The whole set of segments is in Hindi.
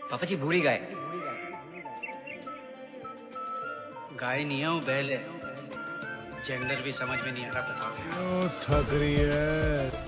पापा जी भूरी गाय। गाय नहीं है वो बैल है। जेंडर भी समझ में नहीं आ रहा, बताओ। थक रही है।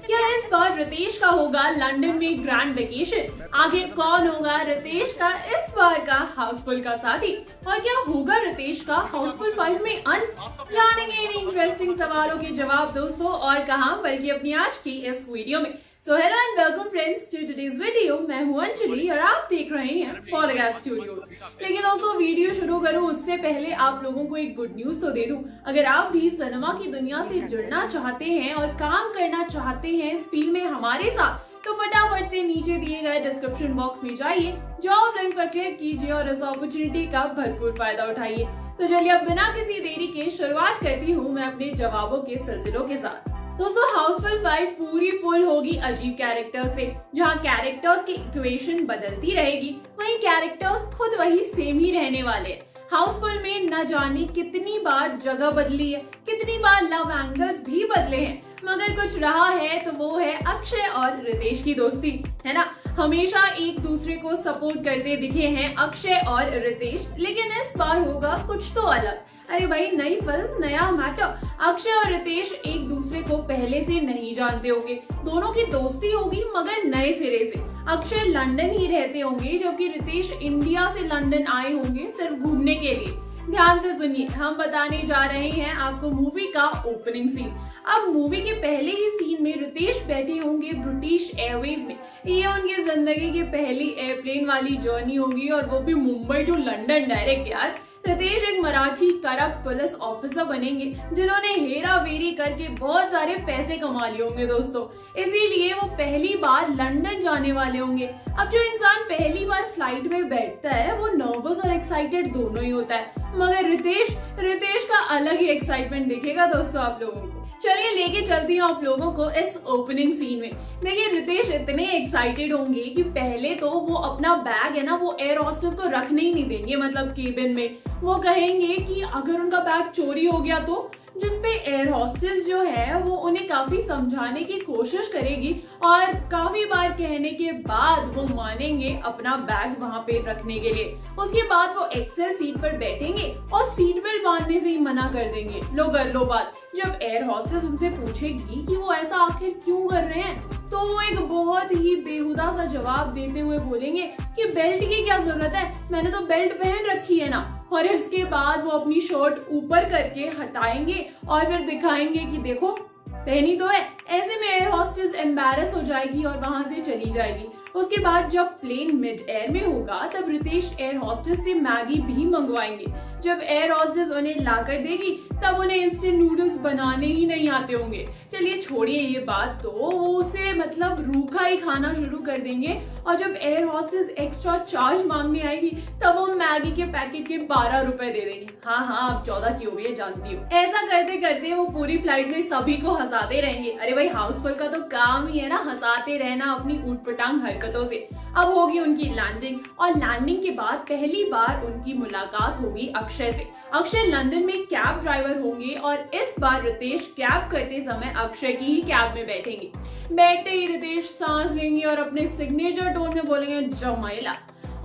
क्या इस बार रितेश का होगा लंदन में ग्रैंड वेकेशन? आखिर कौन होगा रितेश का इस बार का हाउसफुल का साथी, और क्या होगा रितेश का हाउसफुल 5 में अंत? जानेंगे इन इंटरेस्टिंग सवालों के जवाब दोस्तों, और कहां बल्कि अपनी आज की इस वीडियो में। So hello and welcome friends to today's video. मैं हूं अंजलि और आप देख रहे हैं फॉरगैट स्टूडियोज। लेकिन दोस्तों वीडियो शुरू करूं उससे पहले आप लोगों को एक गुड न्यूज तो दे दूं। अगर आप भी सिनेमा की दुनिया से जुड़ना चाहते हैं और काम करना चाहते हैं इस फील्ड में हमारे साथ, तो फटाफट से नीचे दिए गए डिस्क्रिप्शन बॉक्स में जाइए, जॉब लिंक पर क्लिक कीजिए और इस अपॉर्चुनिटी का भरपूर फायदा उठाइए। तो चलिए अब बिना किसी देरी के शुरुआत करती हूँ मैं अपने जवाबों के सिलसिलों के साथ। दोस्तों हाउसफुल 5 पूरी फुल होगी अजीब कैरेक्टर्स से। जहाँ कैरेक्टर्स की इक्वेशन बदलती रहेगी, वहीं कैरेक्टर्स खुद वही सेम ही रहने वाले हैं। हाउसफुल में न जाने कितनी बार जगह बदली है, कितनी बार लव एंगल्स भी बदले हैं, मगर कुछ रहा है तो वो है अक्षय और रितेश की दोस्ती, है ना। हमेशा एक दूसरे को सपोर्ट करते दिखे हैं अक्षय और रितेश, लेकिन इस बार होगा कुछ तो अलग। अरे भाई, नई फिल्म नया मैटर। अक्षय और रितेश एक दूसरे को पहले से नहीं जानते होंगे, दोनों की दोस्ती होगी मगर नए सिरे से। अक्षय लंदन ही रहते होंगे जबकि रितेश इंडिया से लंदन आए होंगे सिर्फ घूमने के लिए। ध्यान से सुनिए, हम बताने जा रहे हैं आपको मूवी का ओपनिंग सीन। अब मूवी के पहले ही सीन में रितेश बैठे होंगे ब्रिटिश एयरवेज में। ये उनकी जिंदगी की पहली एयरप्लेन वाली जर्नी होगी, और वो भी मुंबई टू लंदन डायरेक्ट यार। रितेश एक मराठी करप्ट पुलिस ऑफिसर बनेंगे जिन्होंने हेरा फेरी करके बहुत सारे पैसे कमा लिए होंगे दोस्तों, इसीलिए वो पहली बार लंदन जाने वाले होंगे। अब जो इंसान पहली बार फ्लाइट में बैठता है वो नर्वस और एक्साइटेड दोनों ही होता है, मगर रितेश का अलग ही एक्साइटमेंट दिखेगा दोस्तों आप लोगों को। चलिए लेके चलती हूँ आप लोगों को इस ओपनिंग सीन में। देखिए रितेश इतने एक्साइटेड होंगे कि पहले तो वो अपना बैग है ना वो एयर होस्टेस को रखने ही नहीं देंगे, मतलब केबिन में। वो कहेंगे कि अगर उनका बैग चोरी हो गया तो, जिसपे एयर होस्टेस जो है वो उन्हें काफी समझाने की कोशिश करेगी, और काफी बार कहने के बाद वो मानेंगे अपना बैग वहां पे रखने के लिए। उसके बाद वो एक्सेल सीट पर बैठेंगे और सीट बेल्ट बांधने से ही मना कर देंगे। लो कर लो बात। जब एयर होस्टेस उनसे पूछेगी कि वो ऐसा आखिर क्यों कर रहे हैं, तो वो एक बहुत ही बेहुदा सा जवाब देते हुए बोलेंगे कि बेल्ट की क्या जरूरत है, मैंने तो बेल्ट पहन रखी है ना। और इसके बाद वो अपनी शर्ट ऊपर करके हटाएंगे और फिर दिखाएंगे कि देखो पहनी तो है। ऐसे में एयर होस्टेस एम्बैरस हो जाएगी और वहां से चली जाएगी। उसके बाद जब प्लेन मिड एयर में होगा तब रितेश एयर होस्टेस से मैगी भी मंगवाएंगे। जब एयर होस्टेस उन्हें लाकर देगी तब उन्हें इंस्टेंट नूडल्स बनाने ही नहीं आते होंगे। चलिए छोड़िए ये बात, तो वो उसे मतलब रूखा ही खाना शुरू कर देंगे, और जब एयर होस्टेस एक्स्ट्रा चार्ज मांगने आएगी तब वो मैगी के पैकेट के 12 रुपए दे देंगे। हाँ अब 14 की हो गई है जानती हूँ। ऐसा करते करते वो पूरी फ्लाइट में सभी को हंसाते रहेंगे। अरे भाई हाउसफुल का तो काम ही है ना हंसाते रहना अपनी ऊटपटांग हरकतों से। अब होगी उनकी लैंडिंग, और लैंडिंग के बाद पहली बार उनकी मुलाकात होगी अक्षय से। अक्षय लंदन में कैब ड्राइवर होंगे, और इस बार रितेश कैब करते समय अक्षय की ही कैब में बैठेंगे। बैठते ही रितेश सांस लेंगे और अपने सिग्नेचर टोन में बोलेंगे जमाइला,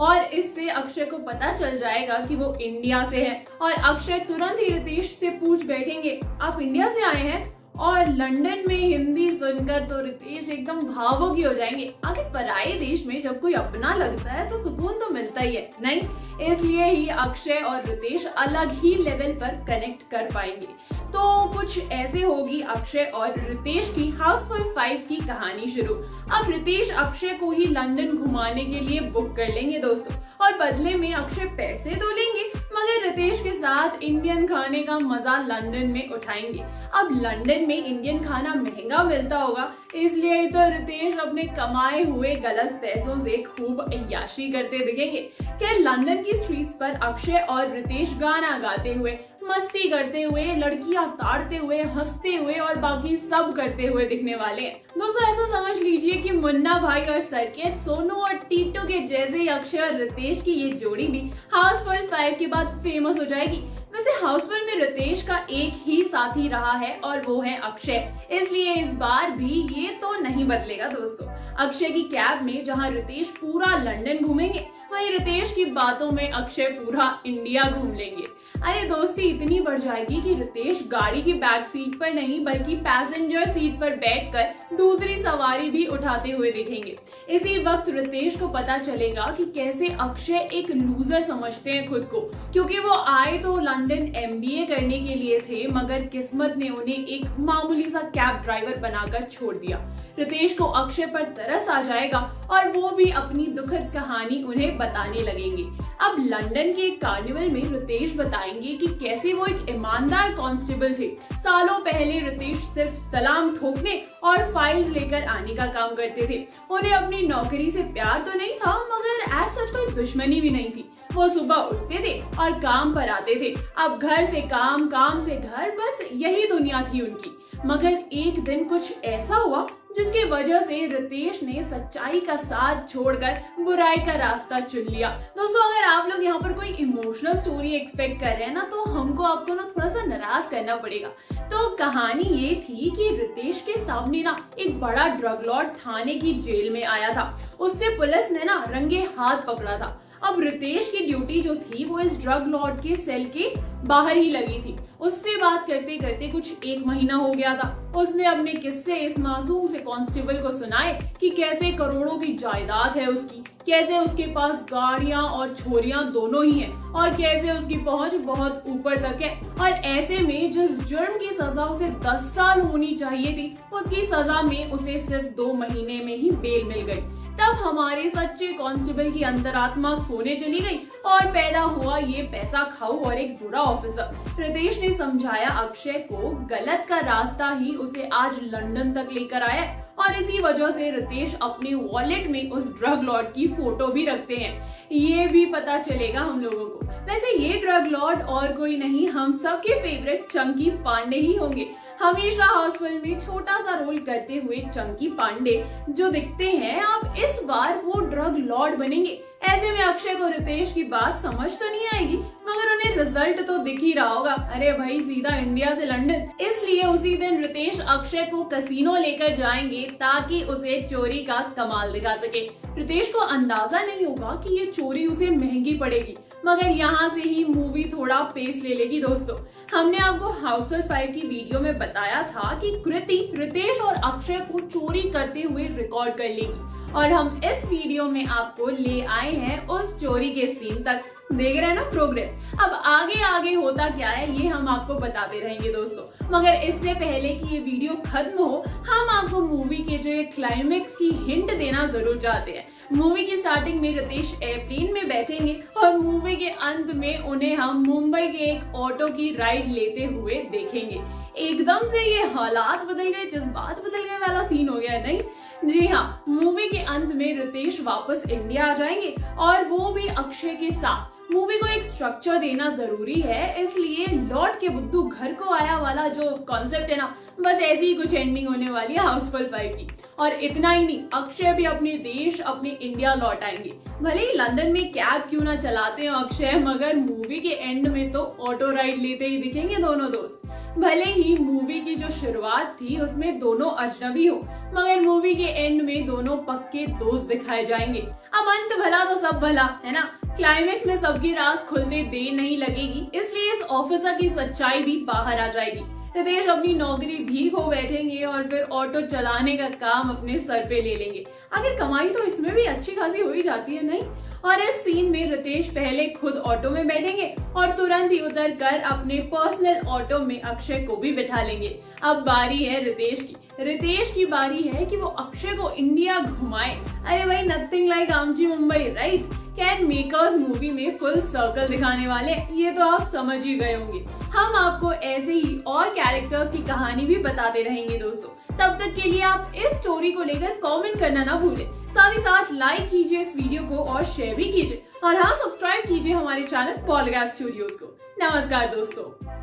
और इससे अक्षय को पता चल जाएगा कि वो इंडिया से है। और अक्षय तुरंत ही रितेश से पूछ बैठेंगे आप इंडिया से आए हैं, और लंदन में हिंदी सुनकर तो रितेश एकदम भावुक ही हो जाएंगे। आखिर पराये देश में जब कोई अपना लगता है तो सुकून तो मिलता ही है नहीं, इसलिए ही अक्षय और रितेश अलग ही लेवल पर कनेक्ट कर पाएंगे। तो कुछ ऐसे होगी अक्षय और रितेश की हाउसफुल 5 की कहानी शुरू। अब रितेश अक्षय को ही लंदन घुमाने के लिए बुक कर लेंगे दोस्तों, और बदले में अक्षय पैसे तो लेंगे मगर रितेश के साथ इंडियन खाने का मजा लंदन में उठाएंगे। अब लंदन में इंडियन खाना महंगा मिलता होगा, इसलिए ही तो रितेश अपने कमाए हुए गलत पैसों से खूब अय्याशी करते दिखेंगे। क्या लंदन की स्ट्रीट्स पर अक्षय और रितेश गाना गाते हुए, मस्ती करते हुए, लड़कियां ताड़ते हुए, हंसते हुए और बाकी सब करते हुए दिखने वाले हैं। दोस्तों ऐसा समझ लीजिए कि मुन्ना भाई और सरकेत, सोनू और टीटू के जैसे अक्षय और रितेश की ये जोड़ी भी हाउसफुल 5 के बाद फेमस हो जाएगी। वैसे हाउसफुल में रितेश का एक ही साथी रहा है और वो है अक्षय, इसलिए इस बार भी ये तो नहीं बदलेगा दोस्तों। अक्षय की कैब में जहां रितेश पूरा लंदन घूमेंगे, वहीं रितेश की बातों में अक्षय पूरा इंडिया घूम लेंगे। अरे दोस्ती इतनी बढ़ जाएगी कि रितेश गाड़ी की बैक सीट पर नहीं बल्कि पैसेंजर सीट पर बैठकर दूसरी सवारी भी उठाते हुए दिखेंगे। इसी वक्त रितेश को पता चलेगा कि कैसे अक्षय एक लूजर समझते हैं खुद को, क्योंकि वो आए तो लंदन MBA करने के लिए थे, मगर किस्मत ने उन्हें एक मामूली सा कैब ड्राइवर बनाकर छोड़ दिया। रितेश को अक्षय पर तरस आ जाएगा और वो भी अपनी दुखद कहानी उन्हें बताने लगेंगे। अब लंदन के कार्निवल में रितेश बताएंगे कि कैसे वो एक ईमानदार कांस्टेबल थे। सालों पहले रितेश सिर्फ सलाम ठोकने और फाइल्स लेकर आने का काम करते थे। उन्हें अपनी नौकरी से प्यार तो नहीं था, मगर एज सच कोई दुश्मनी भी नहीं थी। वो सुबह उठते थे और काम पर आते थे। अब घर से काम, काम से घर, बस यही दुनिया थी उनकी। मगर एक दिन कुछ ऐसा हुआ जिसकी वजह से रितेश ने सच्चाई का साथ छोड़कर बुराई का रास्ता चुन लिया। दोस्तों, अगर आप लोग यहाँ पर कोई इमोशनल स्टोरी एक्सपेक्ट कर रहे हैं ना, तो हमको आपको ना थोड़ा सा नाराज करना पड़ेगा। तो कहानी ये थी कि रितेश के सामने ना एक बड़ा ड्रग लॉर्ड थाने की जेल में आया था। उससे पुलिस ने ना रंगे हाथ पकड़ा था। अब रितेश की ड्यूटी जो थी वो इस ड्रग लॉर्ड के सेल के बाहर ही लगी थी। उससे बात करते करते कुछ 1 महीना हो गया था। उसने अपने किस्से इस मासूम से कांस्टेबल को सुनाए कि कैसे करोड़ों की जायदाद है उसकी, कैसे उसके पास गाड़ियां और छोरियां दोनों ही हैं, और कैसे उसकी पहुंच बहुत ऊपर तक है। और ऐसे में जिस जुर्म की सजा उसे 10 साल होनी चाहिए थी, उसकी सजा में उसे सिर्फ 2 महीने में ही बेल मिल गई। तब हमारे सच्चे कांस्टेबल की अंतरात्मा सोने चली गई और पैदा हुआ ये पैसा खाऊ और एक बुरा ऑफिसर। रितेश ने समझाया अक्षय को गलत का रास्ता ही उसे आज लंदन तक लेकर आया, और इसी वजह से रितेश अपने वॉलेट में उस ड्रग लॉर्ड की फोटो भी रखते हैं। ये भी पता चलेगा हम लोगों को। वैसे ये ड्रग लॉर्ड और कोई नहीं, हम सबके फेवरेट चंकी पांडे ही होंगे। हमेशा हाउसफुल में छोटा सा रोल करते हुए चंकी पांडे जो दिखते हैं, अब इस बार वो ड्रग लॉर्ड बनेंगे। ऐसे में अक्षय को रितेश की बात समझ तो नहीं आएगी, मगर उन्हें रिजल्ट तो दिख ही रहा होगा। अरे भाई, सीधा इंडिया से लंदन। इसलिए उसी दिन रितेश अक्षय को कैसीनो लेकर जाएंगे ताकि उसे चोरी का कमाल दिखा सके। रितेश को अंदाजा नहीं होगा कि ये चोरी उसे महंगी पड़ेगी, मगर यहाँ से ही मूवी थोड़ा पेस ले लेगी। दोस्तों, हमने आपको हाउसफुल 5 की वीडियो में बताया था कि कृति रितेश और अक्षय को चोरी करते हुए रिकॉर्ड कर लेगी, और हम इस वीडियो में आपको ले आए हैं उस चोरी के सीन तक। देख रहे हैं ना प्रोग्रेस। अब आगे आगे होता क्या है ये हम आपको बताते रहेंगे दोस्तों, मगर इससे पहले कि ये वीडियो खत्म हो, हम आपको मूवी के जो ये क्लाइमेक्स की हिंट देना जरूर चाहते हैं। मूवी की स्टार्टिंग में रितेश एयरप्लेन में बैठेंगे और मूवी के अंत में उन्हें हम मुंबई के एक ऑटो की राइड लेते हुए देखेंगे। एकदम से ये हालात बदल गए, जज्बात बदल गए वाला सीन हो गया, नहीं? जी हाँ, मूवी के अंत में रितेश वापस इंडिया आ जाएंगे और वो भी अक्षय के साथ। मूवी को एक स्ट्रक्चर देना जरूरी है, इसलिए लौट के बुद्धू घर को आया वाला जो कॉन्सेप्ट है ना, बस ऐसी ही कुछ एंडिंग होने वाली है हाउसफुल 5 की। और इतना ही नहीं, अक्षय भी अपने देश, अपने इंडिया लौट आएंगे। भले ही लंदन में कैब क्यों ना चलाते हो अक्षय, मगर मूवी के एंड में तो ऑटो राइड लेते ही दिखेंगे दोनों दोस्त। भले ही मूवी की जो शुरुआत थी उसमें दोनों अजनबी हो, मगर मूवी के एंड में दोनों पक्के दोस्त दिखाए जाएंगे। अब अंत भला तो सब भला, है ना? क्लाइमेक्स में सबकी राज खुलते देर नहीं लगेगी, इसलिए इस ऑफिसर की सच्चाई भी बाहर आ जाएगी। रितेश अपनी नौकरी भी खो बैठेंगे और फिर ऑटो चलाने का काम अपने सर पे ले लेंगे। आखिर कमाई तो इसमें भी अच्छी खासी हो ही जाती है, नहीं? और इस सीन में रितेश पहले खुद ऑटो में बैठेंगे और तुरंत ही उतर कर अपने पर्सनल ऑटो में अक्षय को भी बिठा लेंगे। अब बारी है रितेश की। रितेश की बारी है कि वो अक्षय को इंडिया घुमाए। अरे भाई, नथिंग लाइक आमची Mumbai, right? Cat makers movie में फुल सर्कल दिखाने वाले, ये तो आप समझ ही गए होंगे। हम आपको ऐसे ही और कैरेक्टर्स की कहानी भी बताते रहेंगे दोस्तों। तब तक के लिए आप इस स्टोरी को लेकर कमेंट करना ना भूलें। साथ ही साथ लाइक कीजिए इस वीडियो को और शेयर भी कीजिए, और हाँ, सब्सक्राइब कीजिए हमारे चैनल पॉलगैस स्टूडियोज को। नमस्कार दोस्तों।